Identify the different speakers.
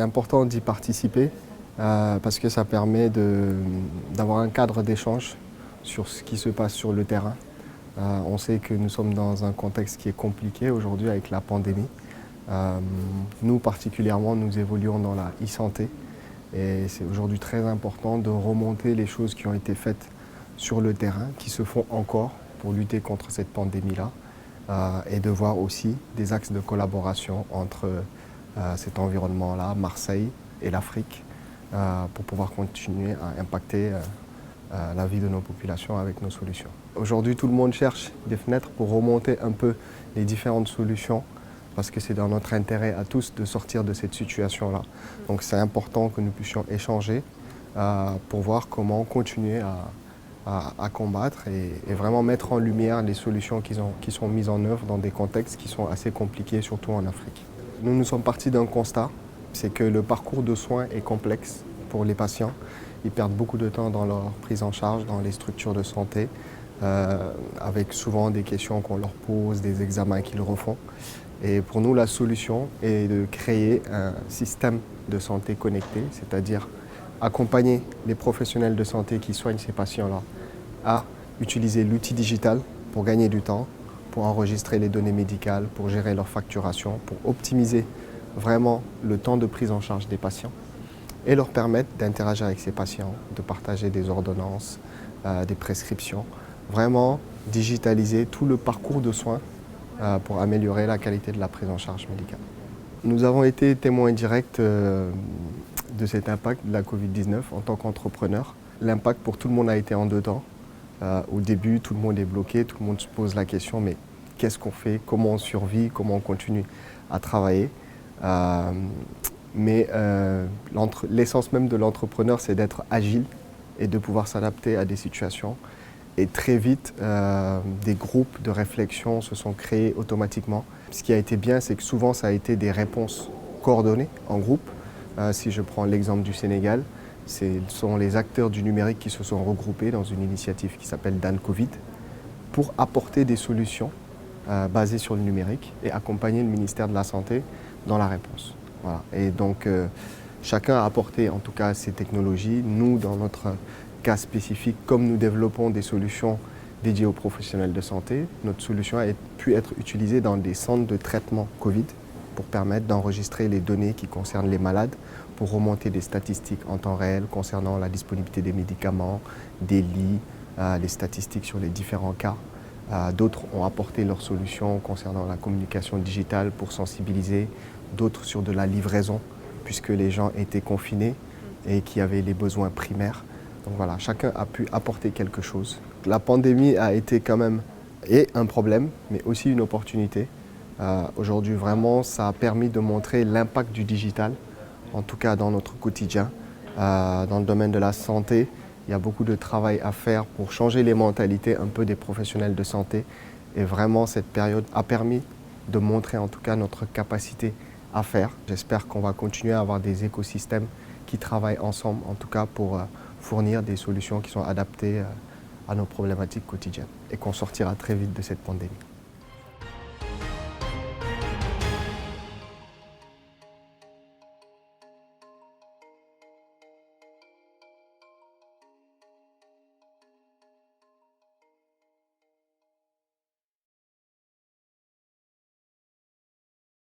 Speaker 1: C'est important d'y participer parce que ça permet d'avoir un cadre d'échange sur ce qui se passe sur le terrain. On sait que nous sommes dans un contexte qui est compliqué aujourd'hui avec la pandémie. Nous particulièrement, nous évoluons dans la e-santé et c'est aujourd'hui très important de remonter les choses qui ont été faites sur le terrain, qui se font encore pour lutter contre cette pandémie-là et de voir aussi des axes de collaboration entre cet environnement-là, Marseille et l'Afrique, pour pouvoir continuer à impacter la vie de nos populations avec nos solutions. Aujourd'hui, tout le monde cherche des fenêtres pour remonter un peu les différentes solutions parce que c'est dans notre intérêt à tous de sortir de cette situation-là. Donc c'est important que nous puissions échanger pour voir comment continuer à combattre et vraiment mettre en lumière les solutions qui sont mises en œuvre dans des contextes qui sont assez compliqués, surtout en Afrique. Nous sommes partis d'un constat, c'est que le parcours de soins est complexe pour les patients. Ils perdent beaucoup de temps dans leur prise en charge, dans les structures de santé, avec souvent des questions qu'on leur pose, des examens qu'ils refont. Et pour nous, la solution est de créer un système de santé connecté, c'est-à-dire accompagner les professionnels de santé qui soignent ces patients-là à utiliser l'outil digital pour gagner du temps, pour enregistrer les données médicales, pour gérer leur facturation, pour optimiser vraiment le temps de prise en charge des patients et leur permettre d'interagir avec ces patients, de partager des ordonnances, des prescriptions, vraiment digitaliser tout le parcours de soins pour améliorer la qualité de la prise en charge médicale. Nous avons été témoins directs de cet impact de la Covid-19 en tant qu'entrepreneur. L'impact pour tout le monde a été en deux temps. Au début, tout le monde est bloqué, tout le monde se pose la question, mais qu'est-ce qu'on fait? Comment on survit? Comment on continue à travailler? Mais l'essence même de l'entrepreneur, c'est d'être agile et de pouvoir s'adapter à des situations. Et très vite, des groupes de réflexion se sont créés automatiquement. Ce qui a été bien, c'est que souvent, ça a été des réponses coordonnées en groupe. Si je prends l'exemple du Sénégal, ce sont les acteurs du numérique qui se sont regroupés dans une initiative qui s'appelle Dan Covid pour apporter des solutions basées sur le numérique et accompagner le ministère de la Santé dans la réponse. Voilà. Et donc, chacun a apporté en tout cas ces technologies. Nous, dans notre cas spécifique, comme nous développons des solutions dédiées aux professionnels de santé, notre solution a pu être utilisée dans des centres de traitement Covid pour permettre d'enregistrer les données qui concernent les malades, pour remonter des statistiques en temps réel concernant la disponibilité des médicaments, des lits, les statistiques sur les différents cas. D'autres ont apporté leurs solutions concernant la communication digitale pour sensibiliser, d'autres sur de la livraison, puisque les gens étaient confinés et qui avaient les besoins primaires. Donc voilà, chacun a pu apporter quelque chose. La pandémie a été quand même un problème, mais aussi une opportunité. Aujourd'hui, vraiment, ça a permis de montrer l'impact du digital, en tout cas dans notre quotidien. Dans le domaine de la santé, il y a beaucoup de travail à faire pour changer les mentalités un peu des professionnels de santé. Et vraiment, cette période a permis de montrer en tout cas notre capacité à faire. J'espère qu'on va continuer à avoir des écosystèmes qui travaillent ensemble, en tout cas pour fournir des solutions qui sont adaptées à nos problématiques quotidiennes et qu'on sortira très vite de cette pandémie.